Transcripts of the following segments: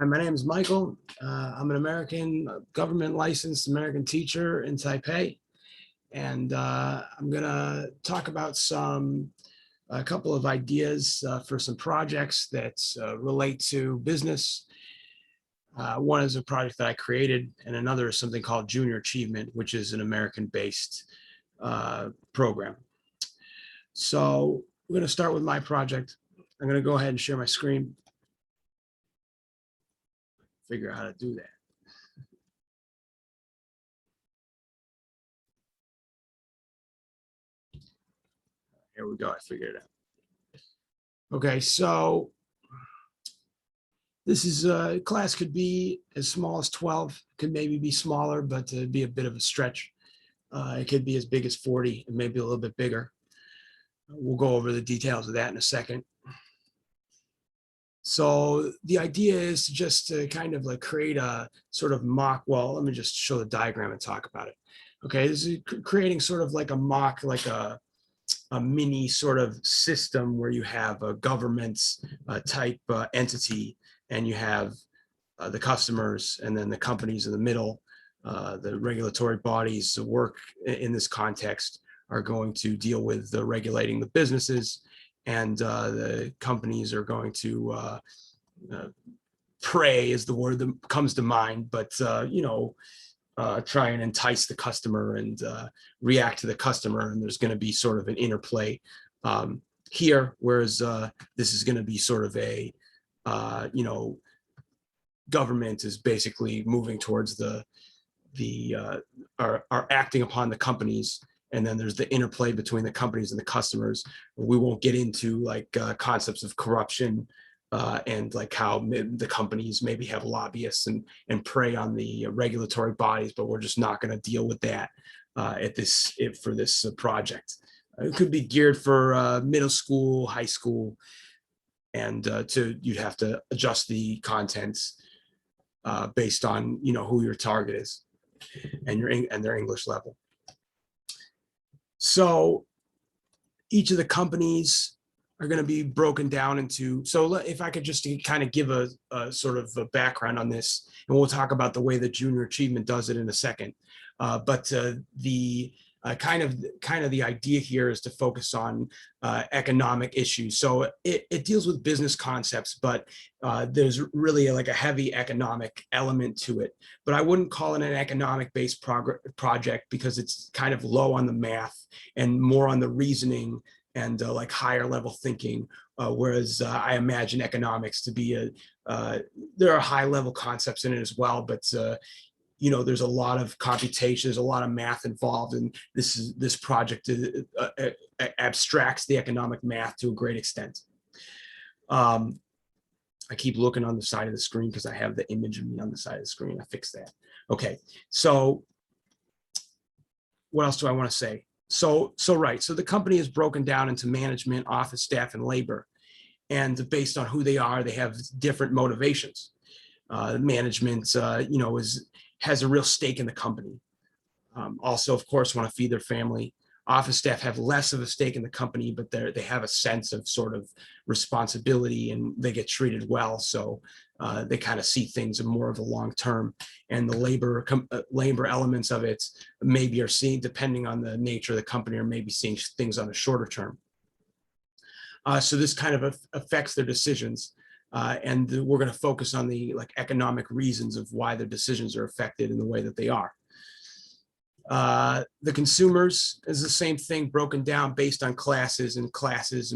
Hi, my name is Michael. I'm an American government licensed American teacher in Taipei. And I'm gonna talk about a couple of ideas for some projects that relate to business. One is a project that I created, and another is something called Junior Achievement, which is an American-based program. So we're gonna start with my project. I'm gonna go ahead and share my screen. Figure out how to do that. Here we go, I figured it out. Okay, so this is class could be as small as 12, could maybe be smaller, but it'd be a bit of a stretch. It could be as big as 40 and maybe a little bit bigger. We'll go over the details of that in a second. So the idea is just to kind of like create a sort of mock, well, let me just show the diagram and talk about it. Okay, this is creating sort of like a mock, like a mini sort of system where you have a government type entity, and you have the customers and then the companies in the middle. The regulatory bodies that work in this context are going to deal with regulating the businesses, and the companies are going to prey is the word that comes to mind, but try and entice the customer and react to the customer, and there's going to be sort of an interplay here, whereas this is going to be sort of a government is basically moving towards are acting upon the companies, and then there's the interplay between the companies and the customers. We won't get into like concepts of corruption and like how the companies maybe have lobbyists and prey on the regulatory bodies, but we're just not going to deal with that for this project. It could be geared for middle school, high school, and you'd have to adjust the contents based on who your target is and their English level. So each of the companies are going to be broken down into, so if I could just kind of give a sort of a background on this, and we'll talk about the way that Junior Achievement does it in a second. But the kind of the idea here is to focus on economic issues. So it deals with business concepts, but there's really like a heavy economic element to it. But I wouldn't call it an economic-based project because it's kind of low on the math and more on the reasoning and like higher level thinking, whereas I imagine economics to be there are high level concepts in it as well, but there's a lot of computation, there's a lot of math involved, and this project abstracts the economic math to a great extent. I keep looking on the side of the screen because I have the image of me on the side of the screen. I fixed that. Okay, so what else do I want to say? So the company is broken down into management, office staff, and labor. And based on who they are, they have different motivations. Management, has a real stake in the company. Also, of course, want to feed their family. Office staff have less of a stake in the company, but they have a sense of sort of responsibility and they get treated well. So they kind of see things in more of a long term. And the labor elements of it maybe are seen, depending on the nature of the company, or maybe seeing things on a shorter term. So this kind of affects their decisions. And we're going to focus on the economic reasons of why their decisions are affected in the way that they are. The consumers is the same thing, broken down based on classes, and classes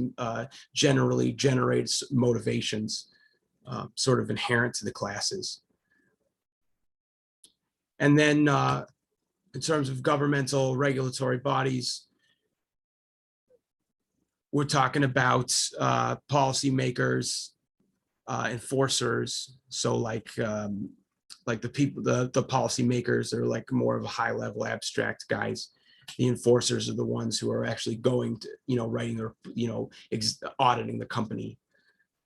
generally generates motivations sort of inherent to the classes. And then in terms of governmental regulatory bodies, we're talking about policymakers, enforcers. So like the people, the policymakers are like more of a high level abstract guys. The enforcers are the ones who are actually going to, writing their, auditing the company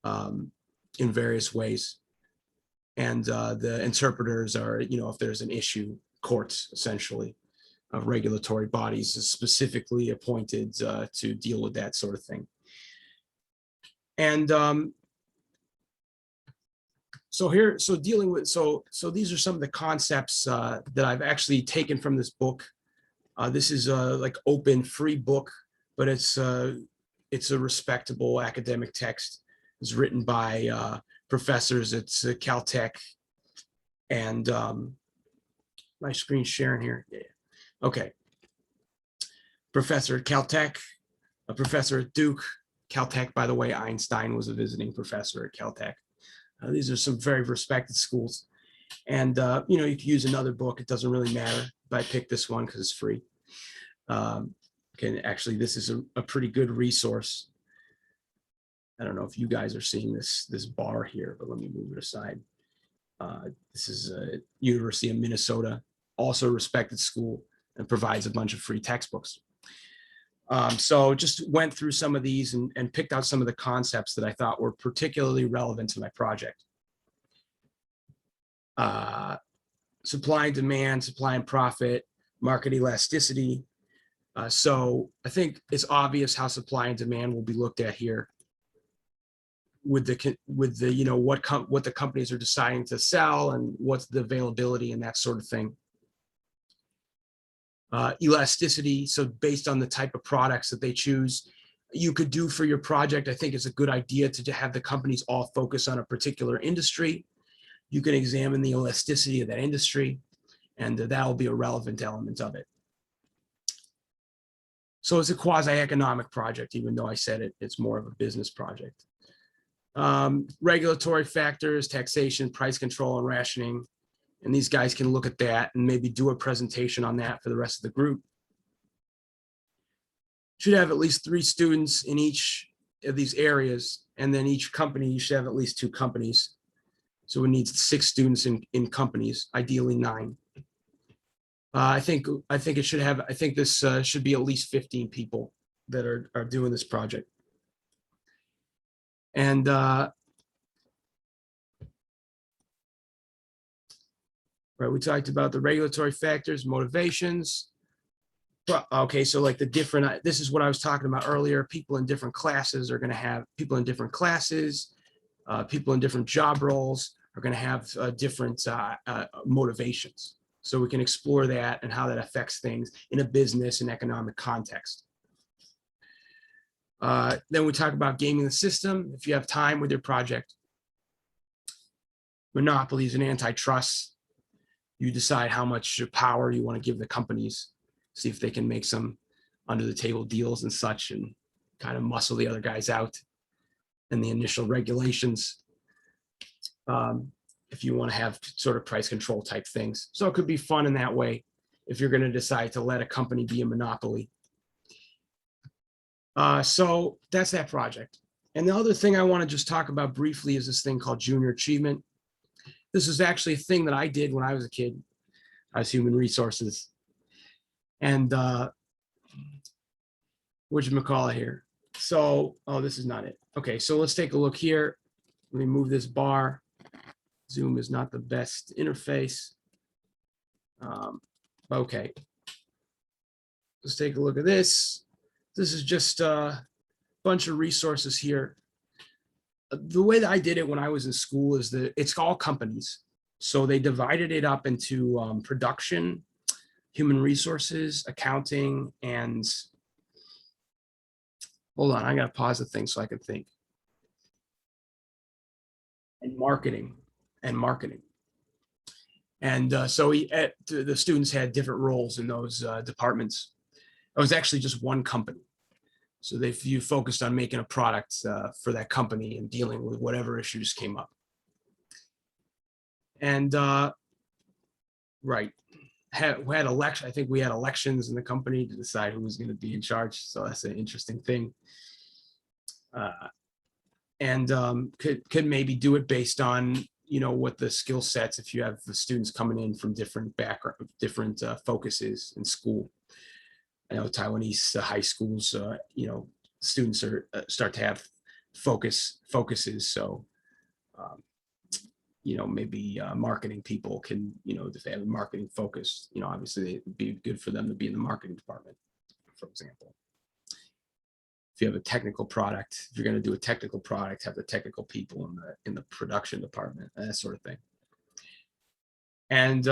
in various ways. And the interpreters are, if there's an issue, courts essentially, of regulatory bodies specifically appointed to deal with that sort of thing. And so dealing with, so these are some of the concepts that I've actually taken from this book. This is a like open free book, but it's a respectable academic text. It's written by professors at Caltech, and my screen's sharing here. Yeah. Okay. Professor at Caltech, a professor at Duke. Caltech, by the way, Einstein was a visiting professor at Caltech. These are some very respected schools. And, you know, you can use another book. It doesn't really matter, but I picked this one because it's free. Actually, this is a pretty good resource. I don't know if you guys are seeing this bar here, but let me move it aside. This is University of Minnesota, also a respected school, and provides a bunch of free textbooks. So just went through some of these and picked out some of the concepts that I thought were particularly relevant to my project. Supply and demand, supply and profit, market elasticity. So I think it's obvious how supply and demand will be looked at here with the you know, what the companies are deciding to sell and what's the availability and that sort of thing. Elasticity, so based on the type of products that they choose, you could do for your project. I think it's a good idea to have the companies all focus on a particular industry. You can examine the elasticity of that industry, and that'll be a relevant element of it. So it's a quasi-economic project, even though I said it's more of a business project. Regulatory factors, taxation, price control, and rationing. And these guys can look at that and maybe do a presentation on that for the rest of the group. Should have at least 3 students in each of these areas, and then each company, you should have at least 2 companies. So we need 6 students in companies, ideally 9. I think it should have, I think this should be at least 15 people that are doing this project. And right, we talked about the regulatory factors, motivations. Okay, so like the different, this is what I was talking about earlier. People in different classes are going to have people in different classes. People in different job roles are going to have different motivations. So we can explore that and how that affects things in a business and economic context. Then we talk about gaming the system. If you have time with your project, monopolies and antitrust, you decide how much power you want to give the companies, see if they can make some under the table deals and such, and kind of muscle the other guys out, and the initial regulations. If you want to have sort of price control type things. So it could be fun in that way if you're going to decide to let a company be a monopoly. So that's that project. And the other thing I want to just talk about briefly is this thing called junior achievement. This is actually a thing that I did when I was a kid. I was human resources. And whatchamacallit here. So, oh, this is not it. Okay, so let's take a look here. Let me move this bar. Zoom is not the best interface. Okay. Let's take a look at this. This is just a bunch of resources here. The way that I did it when I was in school is that it's all companies. So they divided it up into production, human resources, accounting, and hold on, I gotta pause the thing so I can think. And marketing. And so the students had different roles in those departments. It was actually just one company. So you focused on making a product for that company and dealing with whatever issues came up. And right, we had election. I think we had elections in the company to decide who was going to be in charge. So that's an interesting thing. And could maybe do it based on, you know, what the skill sets, if you have the students coming in from different background, different focuses in school. I know Taiwanese high schools, you know, students start to have focuses. So, you know, maybe marketing people can, you know, if they have a marketing focus, you know, obviously it'd be good for them to be in the marketing department, for example. if you have a technical product, if you're going to do a technical product, have the technical people in the production department, that sort of thing. And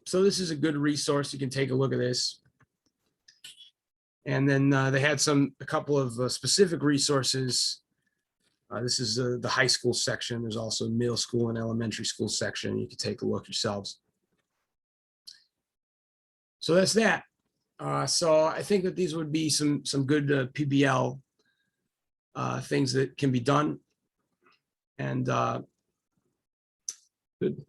so this is a good resource. You can take a look at this. And then they had a couple of specific resources. This is the high school section. There's also middle school and elementary school section. You can take a look yourselves. So that's that. So I think that these would be some good PBL things that can be done. And good.